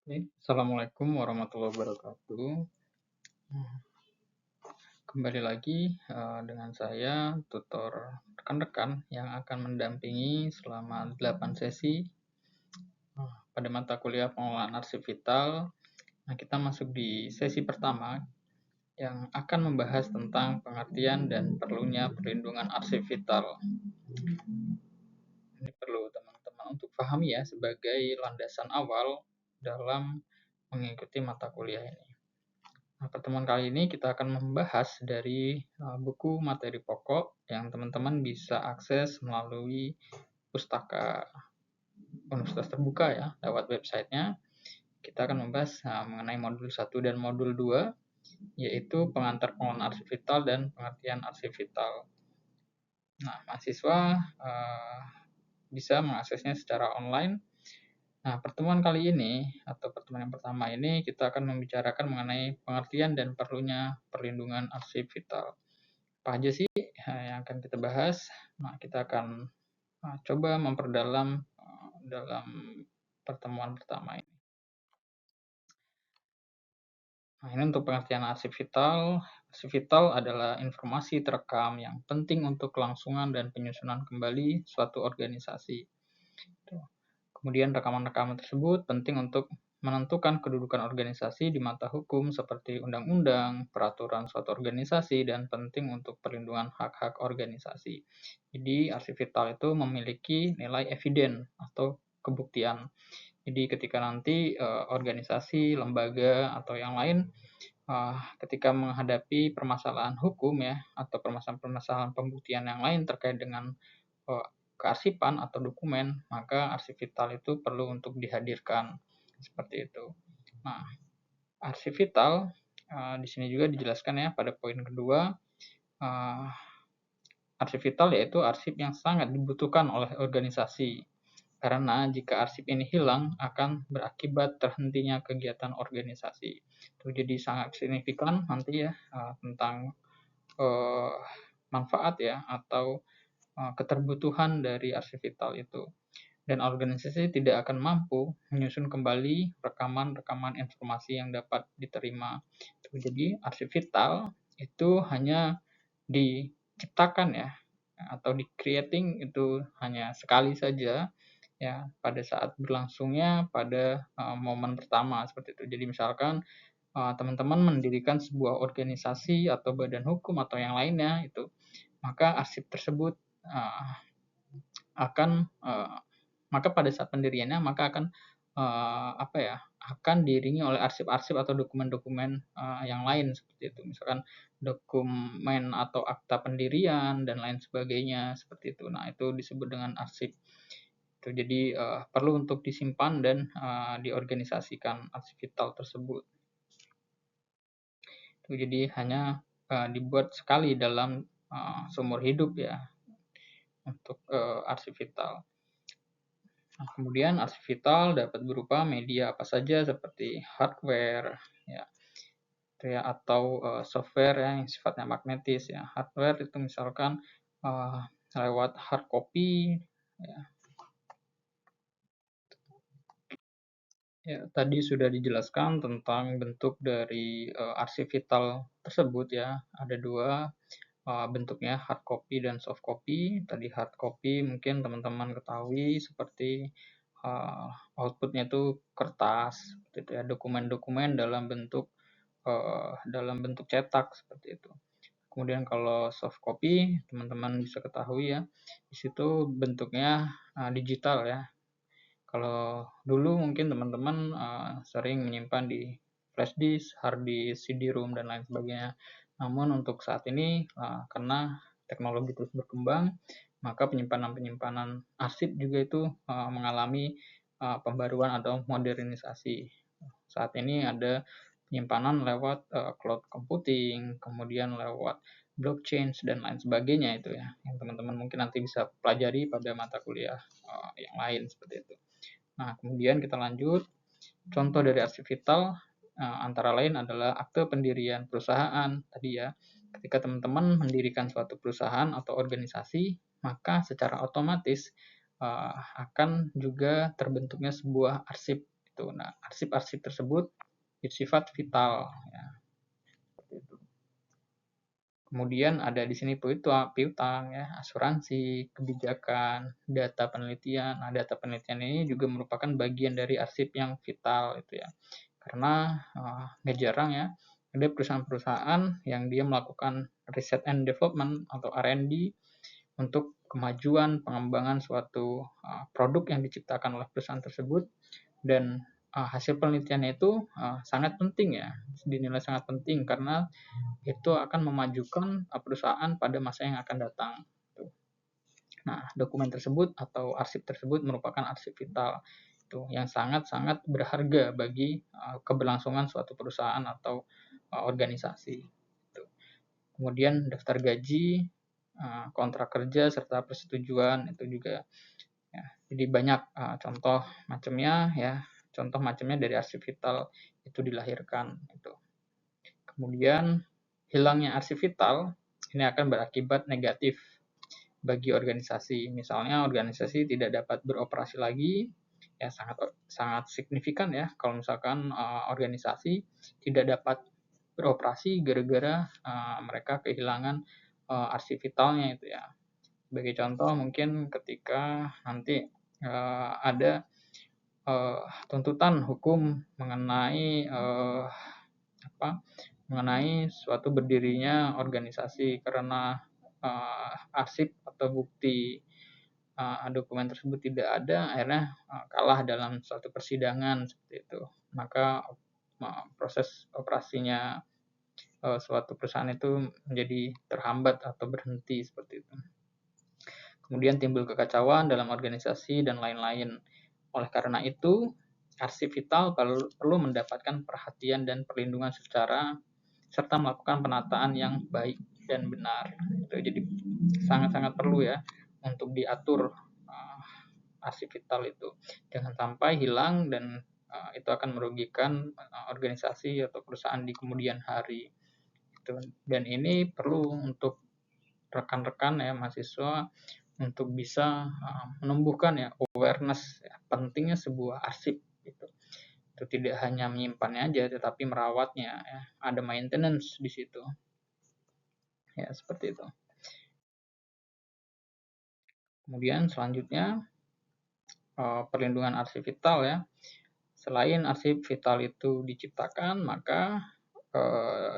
Assalamualaikum warahmatullahi wabarakatuh. Kembali lagi dengan saya, tutor rekan-rekan yang akan mendampingi selama 8 sesi pada mata kuliah pengelolaan arsip vital. Nah, kita masuk di sesi pertama yang akan membahas tentang pengertian dan perlunya perlindungan arsip vital. Ini perlu teman-teman untuk pahami ya sebagai landasan awal dalam mengikuti mata kuliah ini. Nah, pertemuan kali ini kita akan membahas dari buku materi pokok yang teman-teman bisa akses melalui pustaka Universitas Terbuka ya, lewat websitenya. Kita akan membahas mengenai modul 1 dan modul 2, yaitu pengantar pengelolaan arsip vital dan pengertian arsip vital. Nah, mahasiswa bisa mengaksesnya secara online. Nah, pertemuan kali ini, atau pertemuan yang pertama ini, kita akan membicarakan mengenai pengertian dan perlunya perlindungan arsip vital. Apa aja sih yang akan kita bahas? Nah, kita akan coba memperdalam dalam pertemuan pertama ini. Nah, ini untuk pengertian arsip vital. Arsip vital adalah informasi terekam yang penting untuk kelangsungan dan penyusunan kembali suatu organisasi. Kemudian rekaman-rekaman tersebut penting untuk menentukan kedudukan organisasi di mata hukum seperti undang-undang, peraturan suatu organisasi, dan penting untuk perlindungan hak-hak organisasi. Jadi arsip vital itu memiliki nilai eviden atau kebuktian. Jadi ketika nanti organisasi, lembaga, atau yang lain ketika menghadapi permasalahan hukum ya atau permasalahan pembuktian yang lain terkait dengan kearsipan atau dokumen, maka arsip vital itu perlu untuk dihadirkan seperti itu. Nah, arsip vital di sini juga dijelaskan ya pada poin kedua. Arsip vital yaitu arsip yang sangat dibutuhkan oleh organisasi. Karena jika arsip ini hilang akan berakibat terhentinya kegiatan organisasi. Itu jadi sangat signifikan nanti ya tentang manfaat ya atau keterbutuhan dari arsip vital itu. Dan organisasi tidak akan mampu menyusun kembali rekaman-rekaman informasi yang dapat diterima. Jadi arsip vital itu hanya diciptakan ya atau di creating itu hanya sekali saja ya pada saat berlangsungnya pada momen pertama seperti itu. Jadi misalkan teman-teman mendirikan sebuah organisasi atau badan hukum atau yang lainnya itu, maka arsip tersebut maka pada saat pendiriannya maka akan akan diiringi oleh arsip-arsip atau dokumen-dokumen yang lain seperti itu, misalkan dokumen atau akta pendirian dan lain sebagainya seperti itu. Nah, itu disebut dengan arsip. Itu jadi perlu untuk disimpan dan diorganisasikan arsip vital tersebut. Itu jadi hanya dibuat sekali dalam seumur hidup ya untuk arsip vital. Nah, kemudian arsip vital dapat berupa media apa saja seperti hardware ya atau software yang sifatnya magnetis ya. Hardware itu misalkan lewat hard copy ya. Ya, tadi sudah dijelaskan tentang bentuk dari arsip vital tersebut ya. Ada dua bentuknya, hard copy dan soft copy. Tadi hard copy mungkin teman-teman ketahui seperti outputnya itu kertas, gitu ya, dokumen-dokumen dalam bentuk cetak seperti itu. Kemudian kalau soft copy teman-teman bisa ketahui ya, di situ bentuknya digital ya. Kalau dulu mungkin teman-teman sering menyimpan di flash disk, hard disk, CD-ROM dan lain sebagainya. Namun untuk saat ini karena teknologi terus berkembang, maka penyimpanan-penyimpanan arsip juga itu mengalami pembaruan atau modernisasi. Saat ini ada penyimpanan lewat cloud computing, kemudian lewat blockchain dan lain sebagainya itu ya, yang teman-teman mungkin nanti bisa pelajari pada mata kuliah yang lain seperti itu. Nah, kemudian kita lanjut. Contoh dari arsip vital antara lain adalah akte pendirian perusahaan tadi ya. Ketika teman-teman mendirikan suatu perusahaan atau organisasi, maka secara otomatis akan juga terbentuknya sebuah arsip Itu. Nah, arsip-arsip tersebut bersifat vital ya. Seperti itu. Kemudian ada di sini piutang ya, asuransi, kebijakan, data penelitian. Nah, data penelitian ini juga merupakan bagian dari arsip yang vital itu ya. Karena nggak jarang ya ada perusahaan-perusahaan yang dia melakukan research and development atau R&D untuk kemajuan pengembangan suatu produk yang diciptakan oleh perusahaan tersebut, dan hasil penelitiannya itu sangat penting ya, dinilai sangat penting karena itu akan memajukan perusahaan pada masa yang akan datang. Nah, dokumen tersebut atau arsip tersebut merupakan arsip vital itu yang sangat-sangat berharga bagi keberlangsungan suatu perusahaan atau organisasi. Kemudian daftar gaji, kontrak kerja serta persetujuan itu juga ya. Jadi banyak contoh macamnya ya. Contoh macamnya dari arsip vital itu dilahirkan itu. Kemudian hilangnya arsip vital ini akan berakibat negatif bagi organisasi. Misalnya organisasi tidak dapat beroperasi lagi, ya sangat signifikan ya kalau misalkan organisasi tidak dapat beroperasi gara-gara mereka kehilangan arsip vitalnya itu ya. Sebagai contoh mungkin ketika nanti ada tuntutan hukum mengenai mengenai suatu berdirinya organisasi karena arsip atau bukti dokumen tersebut tidak ada, akhirnya kalah dalam suatu persidangan seperti itu. Maka proses operasinya suatu perusahaan itu menjadi terhambat atau berhenti seperti itu. Kemudian timbul kekacauan dalam organisasi dan lain-lain. Oleh karena itu, arsip vital perlu mendapatkan perhatian dan perlindungan serta melakukan penataan yang baik dan benar. Jadi sangat-sangat perlu ya untuk diatur arsip vital itu. Jangan sampai hilang dan itu akan merugikan organisasi atau perusahaan di kemudian hari. Dan ini perlu untuk rekan-rekan ya mahasiswa untuk bisa menumbuhkan ya awareness ya, pentingnya sebuah arsip gitu. Itu tidak hanya menyimpannya aja tetapi merawatnya ya. Ada maintenance di situ. Ya, seperti itu. Kemudian selanjutnya perlindungan arsip vital ya. Selain arsip vital itu diciptakan, maka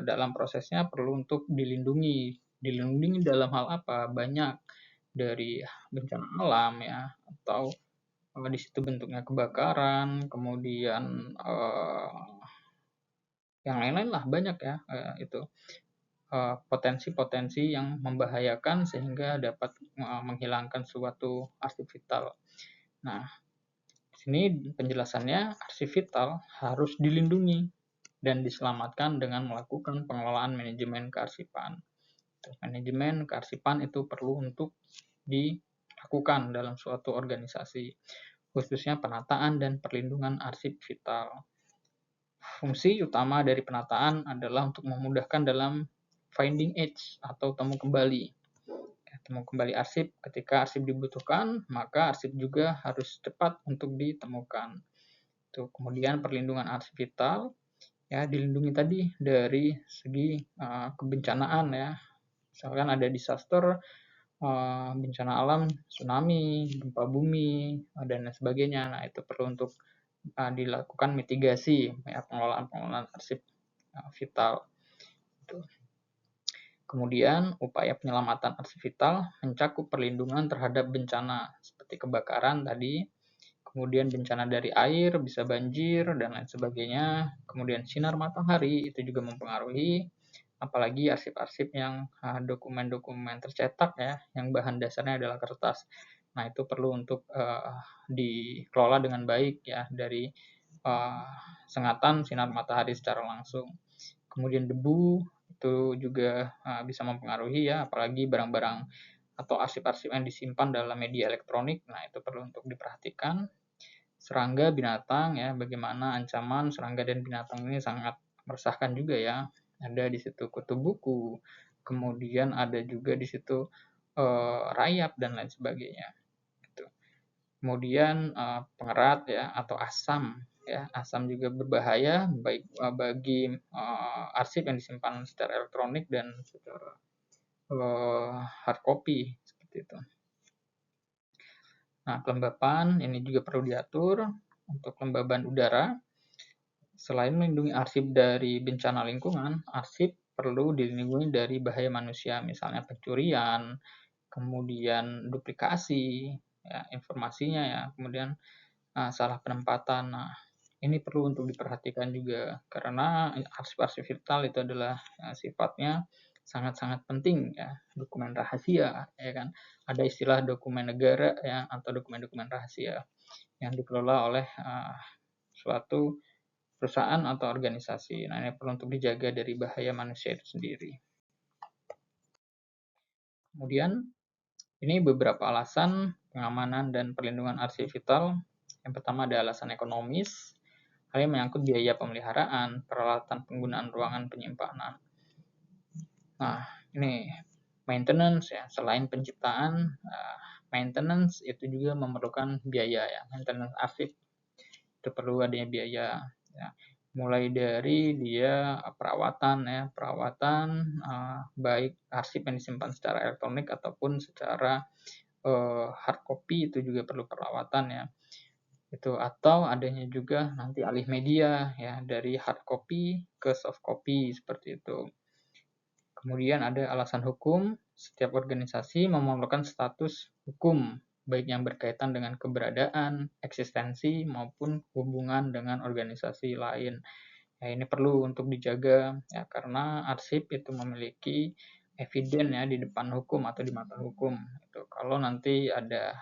dalam prosesnya perlu untuk dilindungi. Dilindungi dalam hal apa? Banyak, dari bencana alam ya, atau di situ bentuknya kebakaran, kemudian yang lain-lain lah banyak ya itu potensi-potensi yang membahayakan sehingga dapat menghilangkan suatu arsip vital. Nah, di sini penjelasannya arsip vital harus dilindungi dan diselamatkan dengan melakukan pengelolaan manajemen kearsipan. Manajemen kearsipan itu perlu untuk dilakukan dalam suatu organisasi, khususnya penataan dan perlindungan arsip vital. Fungsi utama dari penataan adalah untuk memudahkan dalam finding edge atau temu kembali. Temu kembali arsip ketika arsip dibutuhkan, maka arsip juga harus cepat untuk ditemukan. Kemudian perlindungan arsip vital ya dilindungi tadi dari segi kebencanaan ya. Misalkan ada disaster, bencana alam, tsunami, gempa bumi, dan lain sebagainya. Nah, itu perlu untuk dilakukan mitigasi ya, pengelolaan arsip vital. Kemudian upaya penyelamatan arsip vital mencakup perlindungan terhadap bencana seperti kebakaran tadi, kemudian bencana dari air, bisa banjir dan lain sebagainya. Kemudian sinar matahari itu juga mempengaruhi, apalagi arsip-arsip yang dokumen-dokumen tercetak ya, yang bahan dasarnya adalah kertas. Nah, itu perlu untuk dikelola dengan baik ya dari sengatan sinar matahari secara langsung. Kemudian debu itu juga bisa mempengaruhi ya, apalagi barang-barang atau arsip-arsip yang disimpan dalam media elektronik. Nah, itu perlu untuk diperhatikan. Serangga, binatang ya, bagaimana ancaman serangga dan binatang ini sangat meresahkan juga ya. Ada di situ kutu buku, kemudian ada juga di situ rayap dan lain sebagainya. Kemudian pengerat ya atau asam ya. Asam juga berbahaya baik bagi arsip yang disimpan secara elektronik dan secara hard copy seperti itu. Nah, kelembapan ini juga perlu diatur. Untuk kelembaban udara, selain melindungi arsip dari bencana lingkungan, arsip perlu dilindungi dari bahaya manusia, misalnya pencurian, kemudian duplikasi ya, informasinya ya, kemudian salah penempatan. Nah, ini perlu untuk diperhatikan juga karena arsip-arsip vital itu adalah sifatnya sangat-sangat penting ya, dokumen rahasia ya kan. Ada istilah dokumen negara ya atau dokumen-dokumen rahasia yang dikelola oleh suatu perusahaan atau organisasi. Nah, ini perlu untuk dijaga dari bahaya manusia itu sendiri. Kemudian ini beberapa alasan pengamanan dan perlindungan arsip vital. Yang pertama ada alasan ekonomis, hal yang menyangkut biaya pemeliharaan, peralatan penggunaan ruangan penyimpanan. Nah, ini maintenance ya, selain penciptaan, maintenance itu juga memerlukan biaya ya, maintenance arsip itu perlu adanya biaya ya. Mulai dari dia perawatan ya, perawatan baik arsip yang disimpan secara elektronik ataupun secara hard copy itu juga perlu perawatan ya. Itu atau adanya juga nanti alih media ya dari hard copy ke soft copy seperti itu. Kemudian ada alasan hukum, setiap organisasi memerlukan status hukum baik yang berkaitan dengan keberadaan, eksistensi maupun hubungan dengan organisasi lain. Ya, ini perlu untuk dijaga ya karena arsip itu memiliki eviden ya di depan hukum atau di mata hukum. Itu kalau nanti ada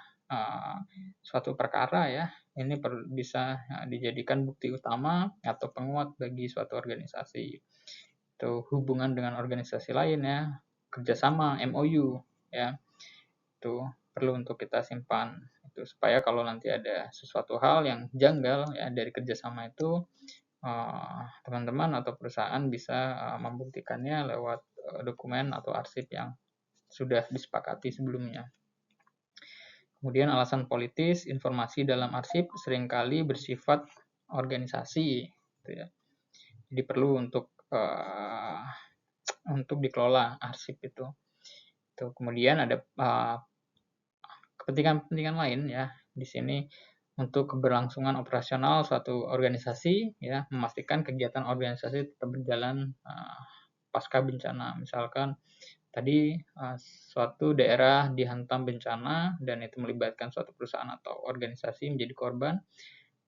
suatu perkara ya, ini bisa dijadikan bukti utama atau penguat bagi suatu organisasi. Itu hubungan dengan organisasi lain ya, kerjasama MOU ya, itu perlu untuk kita simpan itu supaya kalau nanti ada sesuatu hal yang janggal ya dari kerjasama itu teman-teman atau perusahaan bisa membuktikannya lewat dokumen atau arsip yang sudah disepakati sebelumnya. Kemudian alasan politis, informasi dalam arsip seringkali bersifat organisasi, gitu ya. Jadi perlu untuk dikelola arsip itu. Kemudian ada kepentingan-kepentingan lain ya di sini untuk keberlangsungan operasional suatu organisasi ya, memastikan kegiatan organisasi tetap berjalan pasca bencana. Misalkan tadi suatu daerah dihantam bencana dan itu melibatkan suatu perusahaan atau organisasi menjadi korban.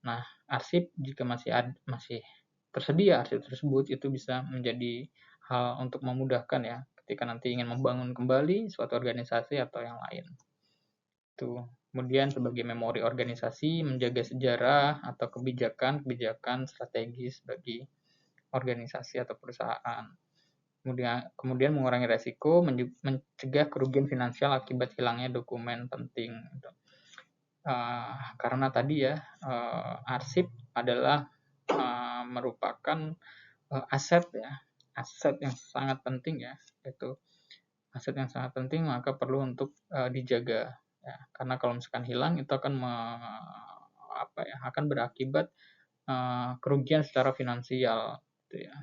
Nah, arsip jika masih tersedia arsip tersebut itu bisa menjadi hal untuk memudahkan ya ketika nanti ingin membangun kembali suatu organisasi atau yang lain. Kemudian sebagai memori organisasi menjaga sejarah atau kebijakan strategis bagi organisasi atau perusahaan. Kemudian mengurangi resiko, mencegah kerugian finansial akibat hilangnya dokumen penting. Karena tadi ya arsip adalah merupakan aset ya, aset yang sangat penting ya, itu aset yang sangat penting maka perlu untuk dijaga ya, karena kalau misalkan hilang itu akan akan berakibat kerugian secara finansial gitu ya.